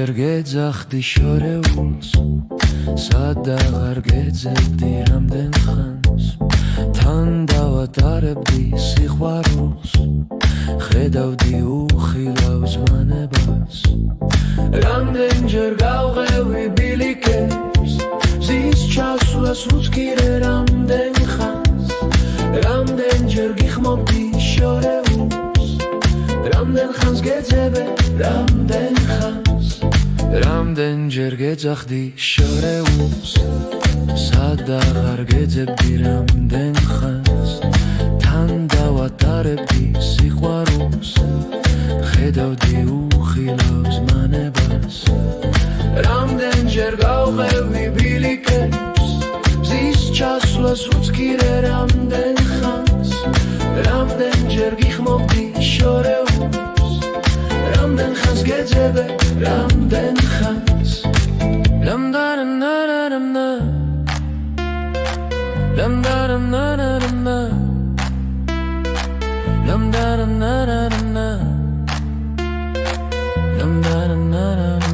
ჯერ გეძახდი შორეულს სადაღარ გეძებდი რამდენ ხანს თან დავატარებდი სიყვარულს ხედავდი უხილავს მანებას რამდენჯერ გავღევი ბილიკებს მზის ჩასვლას უცქირე რამდენ ხანს რამდენჯერ გიხმობდი შორეულს რამდენ ხანს გეძებე რამდენ ხანს რამდენჯერ გეძახდი შორეულს სადაღარ გეძებდი რამდენ ხანს თან დავატარებდი სიყვარულს ხედავდი უხილავს მანებას რამდენჯერ გავღევი ბილიკებს მზის ჩასვლას უცქირე რამდენ ხანს რამდენჯერ გიხმობდი შორეულს რამდენ ხანს გეძებე რამდენ ხანს ლამდარანარარამნა ლამდარანარარამნა ლამდარანარარამნა ლამდარანარარამნა